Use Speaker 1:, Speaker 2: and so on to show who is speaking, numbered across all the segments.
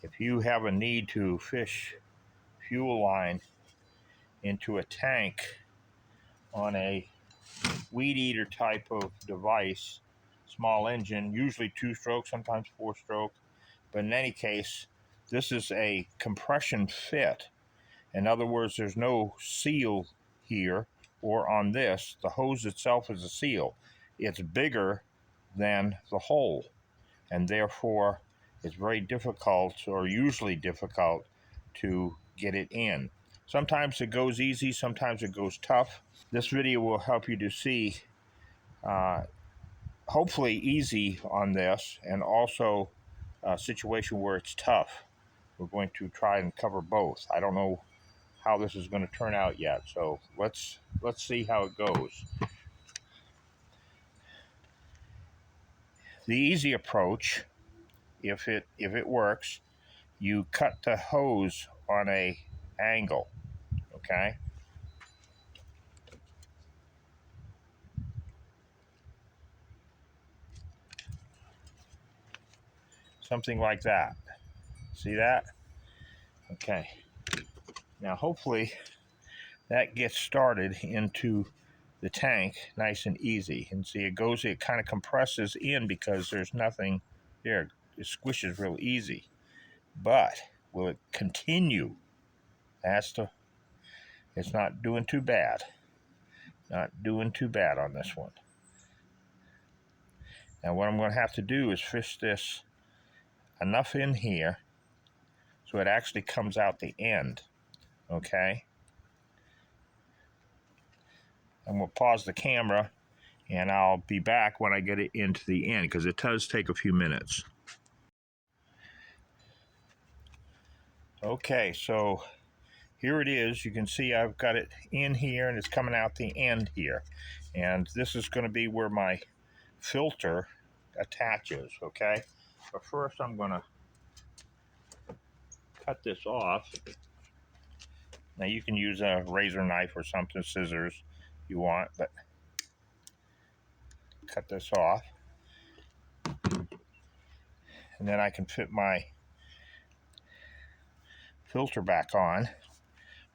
Speaker 1: if you have a need to fish fuel line into a tank on a weed eater type of device, small engine, usually 2-stroke, sometimes 4-stroke, but in any case, this is a compression fit. In other words, there's no seal here or on this. The hose itself is a seal. It's bigger than the hole, and therefore it's very difficult, or usually difficult, to get it in. Sometimes it goes easy, sometimes it goes tough. This video will help you to see hopefully easy on this, and also a situation where it's tough. We're going to try and cover both. I don't know how this is going to turn out yet, so let's see how it goes. The easy approach, if it works, you cut the hose on a angle, okay? Something like that. See that? Okay. Now hopefully that gets started into the tank nice and easy. And see, it kind of compresses in because there's nothing there. It squishes real easy. But will it continue? It's not doing too bad. Not doing too bad on this one. Now what I'm going to have to do is fish this enough in here so it actually comes out the end, okay? I'm going to pause the camera and I'll be back when I get it into the end, because it does take a few minutes. Okay, so here it is. You can see I've got it in here and it's coming out the end here. And this is going to be where my filter attaches, okay? But first I'm going to cut this off. Now you can use a razor knife or something, scissors you want, but cut this off. And then I can fit my filter back on.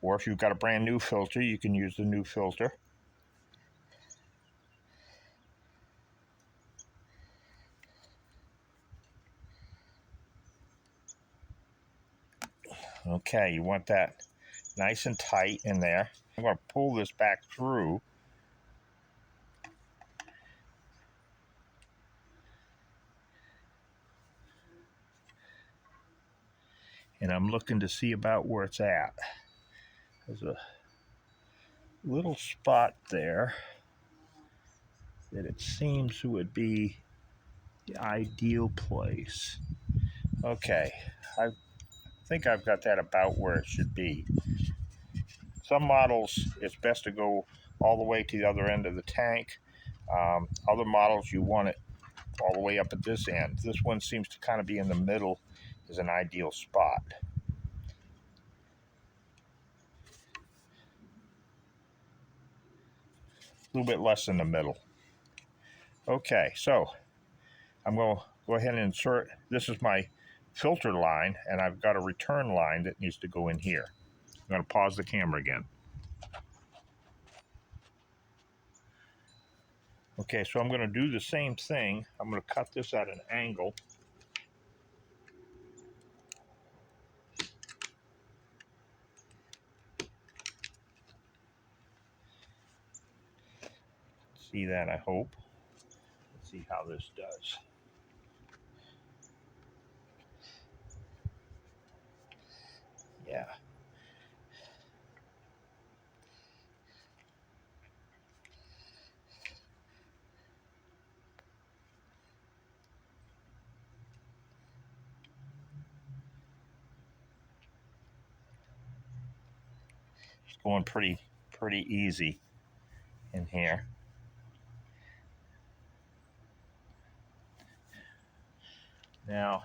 Speaker 1: Or if you've got a brand new filter, you can use the new filter. Okay, you want that nice and tight in there. I'm going to pull this back through. And I'm looking to see about where it's at. There's a little spot there that it seems would be the ideal place. Okay, I think I've got that about where it should be. Some models, it's best to go all the way to the other end of the tank. Other models, you want it all the way up at this end. This one seems to kind of be in the middle, is an ideal spot. A little bit less in the middle. Okay, so I'm going to go ahead and insert, this is my filter line, and I've got a return line that needs to go in here. I'm going to pause the camera again. Okay, so I'm going to do the same thing. I'm going to cut this at an angle. See that, I hope. Let's see how this does. Yeah. It's going pretty easy in here. Now,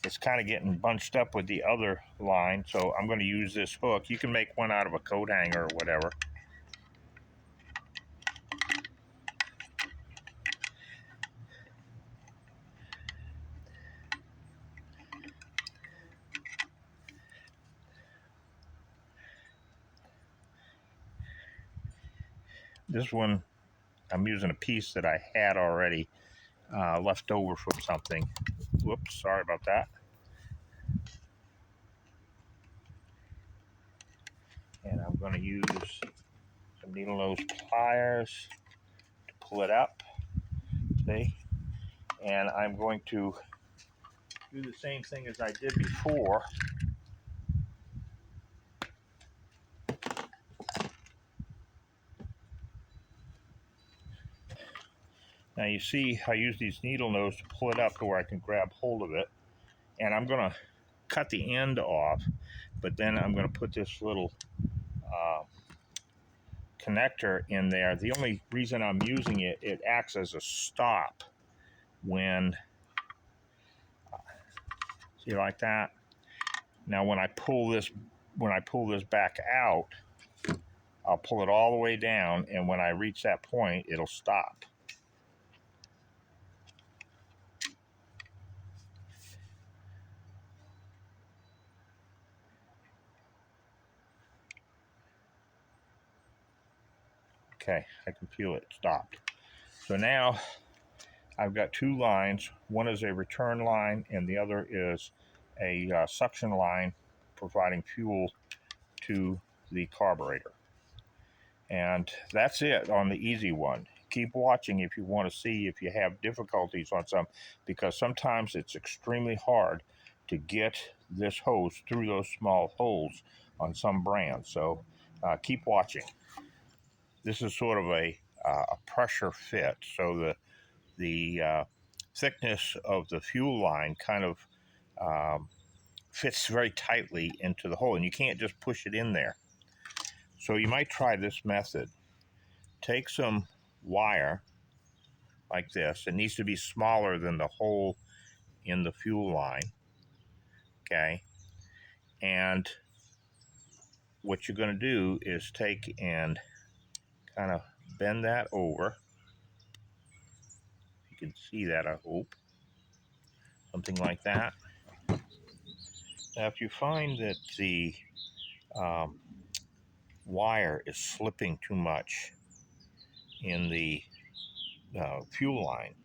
Speaker 1: it's kind of getting bunched up with the other line, so I'm going to use this hook. You can make one out of a coat hanger or whatever. This one, I'm using a piece that I had already left over from something. Whoops, sorry about that. And I'm going to use some needle nose pliers to pull it up. See? And I'm going to do the same thing as I did before. Now you see I use these needle nose to pull it up to where I can grab hold of it. And I'm going to cut the end off, but then I'm going to put this little connector in there. The only reason I'm using it, it acts as a stop when, see, like that. Now when I pull this back out, I'll pull it all the way down, and when I reach that point, it'll stop. Okay, I can feel it stopped. So now I've got two lines. One is a return line, and the other is a suction line providing fuel to the carburetor. And that's it on the easy one. Keep watching if you want to see if you have difficulties on some, because sometimes it's extremely hard to get this hose through those small holes on some brands. So keep watching. This is sort of a pressure fit, so the thickness of the fuel line kind of fits very tightly into the hole, and you can't just push it in there. So you might try this method. Take some wire like this. It needs to be smaller than the hole in the fuel line, okay? And what you're going to do is take and kind of bend that over. You can see that, I hope. Something like that. Now, if you find that the wire is slipping too much in the fuel line,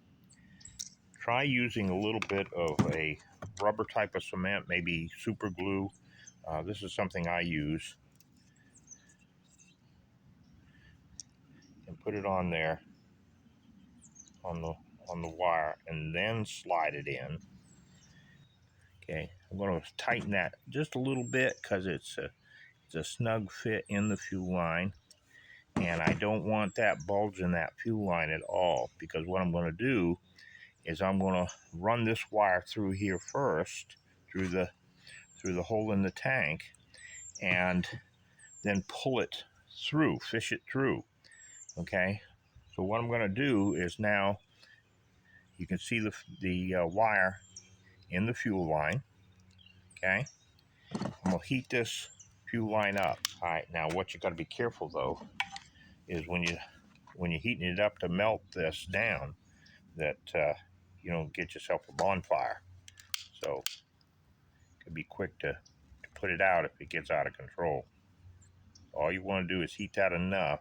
Speaker 1: try using a little bit of a rubber type of cement, maybe super glue. This is something I use, and put it on there on the wire, and then slide it in. Okay, I'm going to tighten that just a little bit because it's a snug fit in the fuel line, and I don't want that bulge in that fuel line at all, because what I'm going to do is I'm going to run this wire through here first, through the hole in the tank, and then pull it through, fish it through. Okay, so what I'm going to do is, now you can see the wire in the fuel line. Okay, I'm going to heat this fuel line up. All right, now what you got to be careful though is when you're heating it up to melt this down, that you don't get yourself a bonfire. So it could be quick to put it out if it gets out of control. All you want to do is heat that enough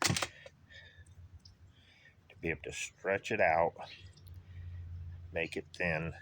Speaker 1: to be able to stretch it out, make it thin.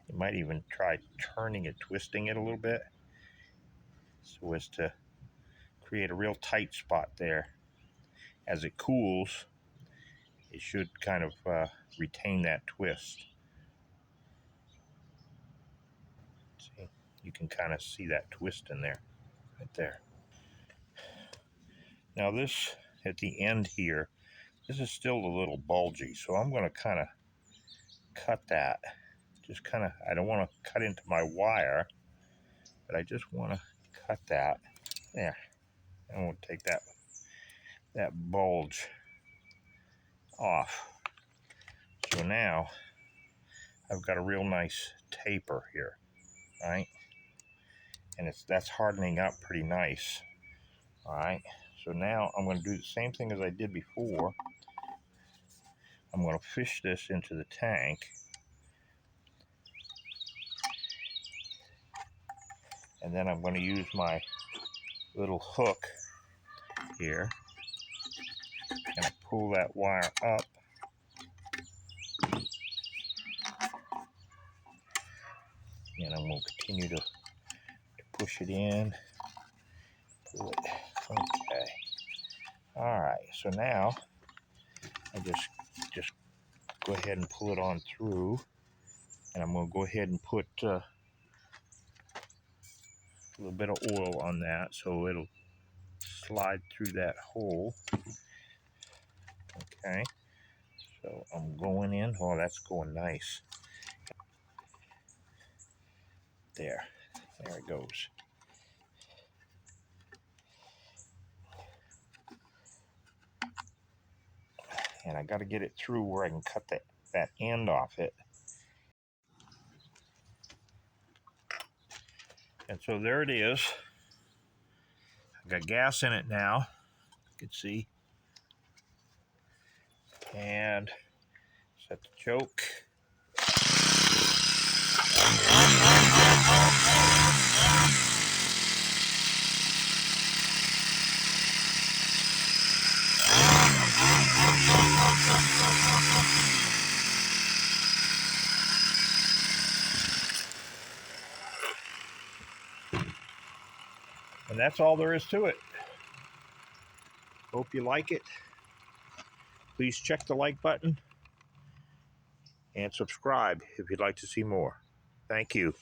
Speaker 1: You might even try turning it, twisting it a little bit, so as to create a real tight spot there. As it cools, it should kind of retain that twist. See, you can kind of see that twist in there, right there. Now this, at the end here, this is still a little bulgy, so I'm going to kind of cut that. Just kind of, I don't want to cut into my wire, but I just want to cut that. There. And we'll take that bulge off. So now I've got a real nice taper here, right? And that's hardening up pretty nice. All right, so now I'm going to do the same thing as I did before. I'm going to fish this into the tank. And then I'm going to use my little hook here and pull that wire up. And I'm going to continue to push it in. Pull it. Okay. All right, so now I just go ahead and pull it on through. And I'm going to go ahead and put a little bit of oil on that so it'll slide through that hole. Okay, so I'm going in. Oh, that's going nice. There it goes. And I got to get it through where I can cut that end off it. And so there it is. I've got gas in it now, you can see. And set the choke. And that's all there is to it. Hope you like it. Please check the like button and subscribe if you'd like to see more. Thank you.